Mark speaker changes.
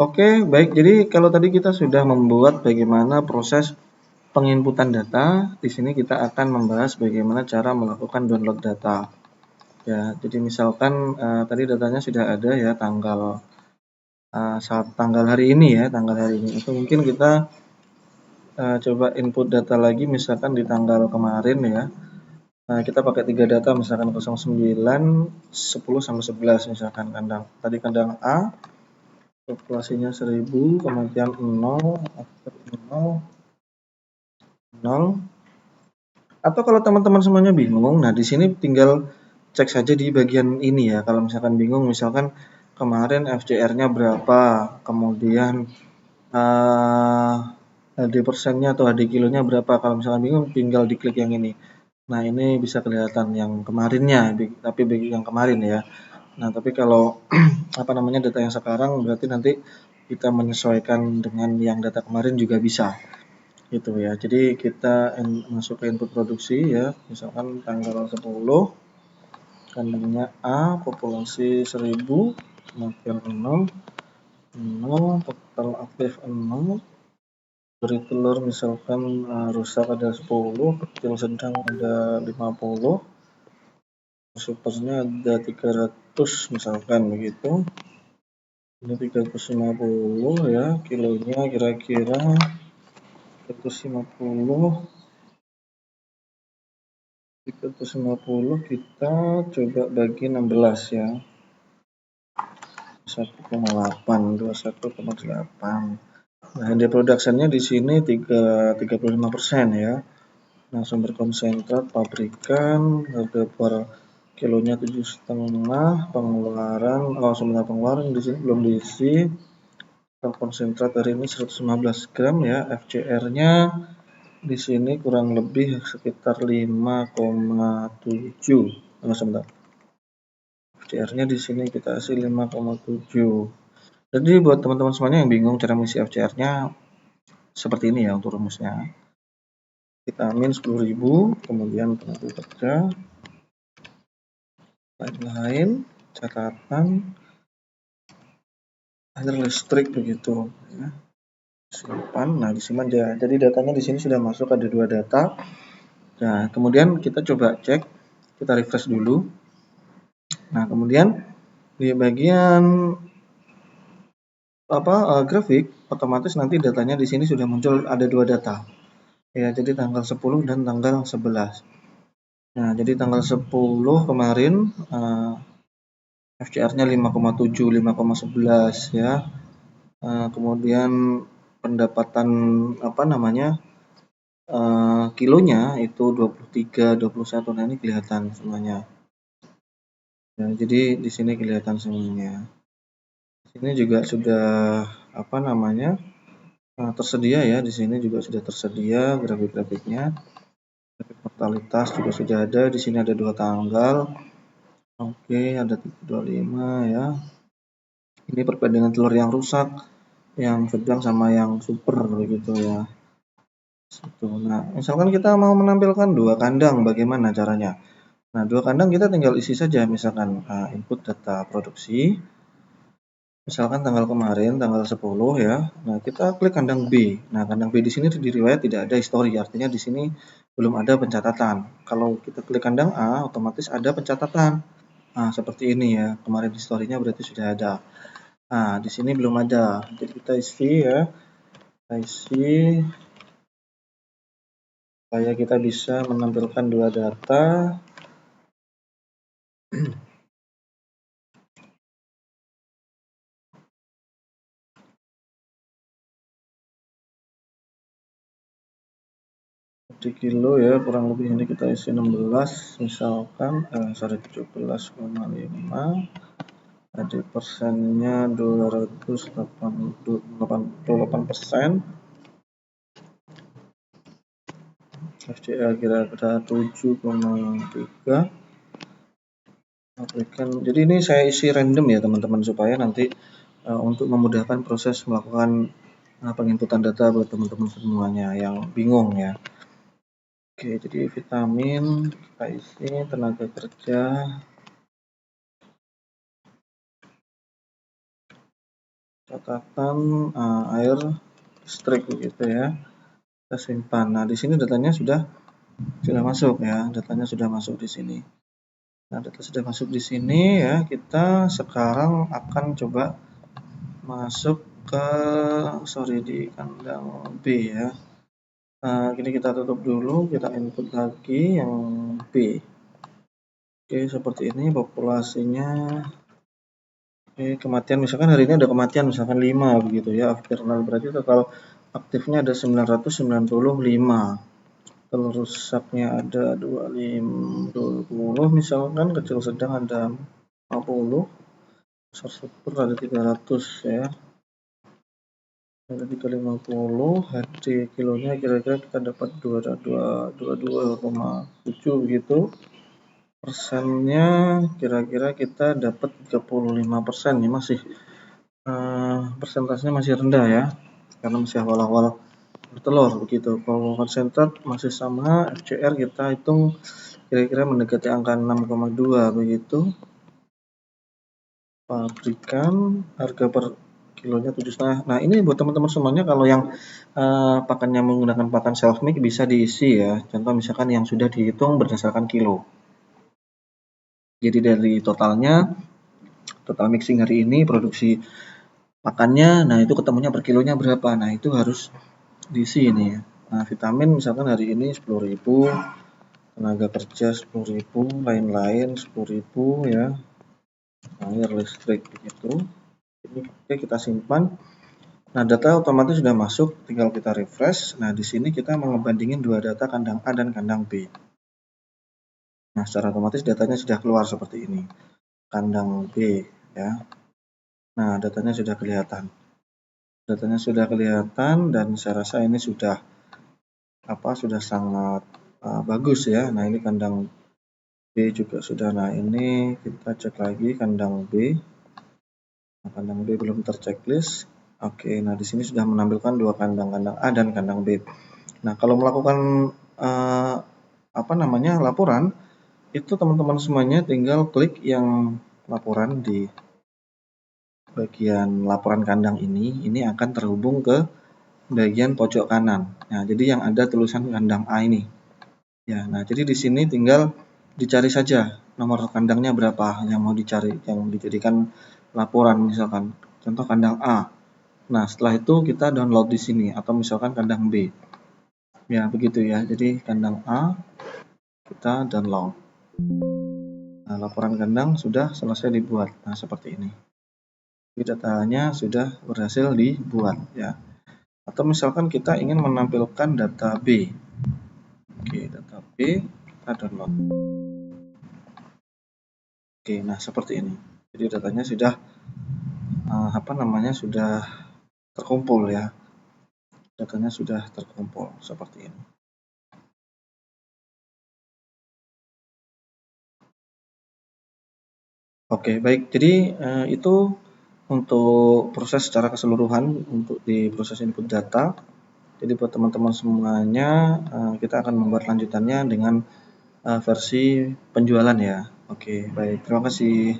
Speaker 1: Oke, baik. Jadi kalau tadi kita sudah membuat bagaimana proses penginputan data, di sini kita akan membahas bagaimana cara melakukan download data. Ya, jadi misalkan tadi datanya sudah ada ya tanggal hari ini ya, tanggal hari ini. Itu mungkin kita coba input data lagi misalkan di tanggal kemarin ya. Nah, kita pakai 3 data misalkan 09, 10 sampai 11 misalkan kandang. Tadi kandang A populasinya 1000, kemudian 0, after 0, 0. Atau kalau teman-teman semuanya bingung, nah di sini tinggal cek saja di bagian ini ya. Kalau misalkan bingung, misalkan kemarin FCR-nya berapa, kemudian HD persennya atau HD kilonya berapa. Kalau misalkan bingung, tinggal diklik yang ini. Nah, ini bisa kelihatan yang kemarinnya, tapi bagi yang kemarin ya. Nah, tapi kalau apa namanya data yang sekarang berarti nanti kita menyesuaikan dengan yang data kemarin juga bisa. Gitu ya. Jadi kita masuk ke input produksi ya. Misalkan tanggal 10 kandangnya A, populasi 1000, kematian 0, 0, total aktif 0, beri telur misalkan rusak ada 10, kecil sedang ada 50, supernya ada 300 misalkan begitu. Ini 350 ya, kilonya kira-kira 350 kita coba bagi 16 ya. 1,8, 21,8. Nah, hand production-nya di sini 35% ya. Nah, sumber konsentrat pabrikan harga per kilonya 7,5, pengeluaran sebentar, pengeluaran di sini belum diisi. Konsentrat hari ini 115 gram ya. FCR-nya di sini kurang lebih sekitar 5,7. Sebentar. FCR-nya di sini kita kasih 5,7. Jadi buat teman-teman semuanya yang bingung cara mengisi FCR-nya seperti ini ya untuk rumusnya. Kita min 10.000, kemudian tenaga kerja, lain-lain, catatan, air listrik begitu ya. Simpan. Nah, disimpan aja. Jadi datanya di sini sudah masuk, ada 2 data. Nah, kemudian kita coba cek, kita refresh dulu. Nah, kemudian di bagian grafik otomatis nanti datanya di sini sudah muncul ada 2 data. Ya, jadi tanggal 10 dan tanggal 11. Nah, jadi tanggal 10 kemarin FCR-nya 5,7, 5,11 ya. Kemudian pendapatan kilonya itu 23, 21. Nah, ini kelihatan semuanya. Ya, jadi di sini kelihatan semuanya. Ini juga sudah tersedia ya, di sini juga sudah tersedia grafik-grafiknya. Grafik mortalitas juga sudah ada, di sini ada 2 tanggal. Oke, ada 325 ya. Ini perbandingan telur yang rusak, yang sedang sama yang super begitu ya. Nah, misalkan kita mau menampilkan 2 kandang, bagaimana caranya? Nah, 2 kandang kita tinggal isi saja, misalkan input data produksi. Misalkan tanggal kemarin, tanggal 10 ya. Nah, kita klik kandang B. Nah, kandang B di sini di riwayat tidak ada history, artinya di sini belum ada pencatatan. Kalau kita klik kandang A, otomatis ada pencatatan. Nah, seperti ini ya. Kemarin historinya berarti sudah ada. Nah, di sini belum ada. Jadi kita isi ya. Kita isi supaya kita bisa menampilkan 2 data. Di kilo ya, kurang lebih ini kita isi 16 misalkan 17,5, ada persennya 288%, FCA kira-kira 7,3. Jadi ini saya isi random ya teman-teman, supaya nanti untuk memudahkan proses melakukan penginputan data buat teman-teman semuanya yang bingung ya. Oke, jadi vitamin kita isi, tenaga kerja, catatan air listrik begitu ya. Kita simpan. Nah, di sini datanya sudah masuk ya, datanya sudah masuk di sini. Nah, data sudah masuk di sini ya. Kita sekarang akan coba masuk ke di kandang B ya. Nah, ini kita tutup dulu, kita input lagi yang B. Oke, seperti ini populasinya. Oke, kematian misalkan hari ini ada kematian misalkan 5 begitu ya, akternal berarti total aktifnya ada 995. Telur rusaknya ada 20 misalkan, kecil sedang ada 50, besar super ada 300 ya. Ada 350, HD kilonya kira-kira kita dapat 22,7 begitu. Persennya kira-kira kita dapat 35% ya, masih persentasenya masih rendah ya, karena masih awal-awal bertelur begitu. Kalau concentrate masih sama, FCR kita hitung kira-kira mendekati angka 6,2 begitu. Pabrikan harga per kilonya 7,5. Nah, ini buat teman-teman semuanya, kalau yang pakannya menggunakan pakan self mix bisa diisi ya. Contoh misalkan yang sudah dihitung berdasarkan kilo. Jadi dari totalnya, total mixing hari ini produksi pakannya, nah itu ketemunya per kilonya berapa. Nah, itu harus diisi ini ya. Nah, vitamin misalkan hari ini 10.000, tenaga kerja 10.000, lain-lain 10.000 ya. Air listrik begitu. Ini oke, kita simpan. Nah, data otomatis sudah masuk, tinggal kita refresh. Nah, di sini kita mengebandingin dua data kandang A dan kandang B. Nah, secara otomatis datanya sudah keluar seperti ini. Kandang B ya. Nah, datanya sudah kelihatan. Datanya sudah kelihatan dan saya rasa ini sudah sangat bagus ya. Nah, ini kandang B juga sudah. Nah, ini kita cek lagi kandang B. Nah, kandang B belum terchecklist. Oke, nah di sini sudah menampilkan dua kandang A dan kandang B. Nah, kalau melakukan laporan, itu teman-teman semuanya tinggal klik yang laporan di bagian laporan kandang ini akan terhubung ke bagian pojok kanan. Nah, jadi yang ada tulisan kandang A ini. Ya, nah jadi di sini tinggal dicari saja nomor kandangnya berapa yang mau dicari, yang dijadikan laporan misalkan. Contoh kandang A. Nah, setelah itu kita download di sini atau misalkan kandang B. Ya, begitu ya. Jadi kandang A kita download. Nah, laporan kandang sudah selesai dibuat. Nah, seperti ini. Jadi datanya sudah berhasil dibuat ya. Atau misalkan kita ingin menampilkan data B. Oke, data B kita download. Oke, nah seperti ini. Jadi datanya sudah sudah terkumpul ya. Datanya sudah terkumpul seperti ini. Oke, baik. Jadi itu untuk proses secara keseluruhan untuk di proses input data. Jadi buat teman-teman semuanya, kita akan membuat lanjutannya dengan versi penjualan ya. Oke, baik. Terima kasih.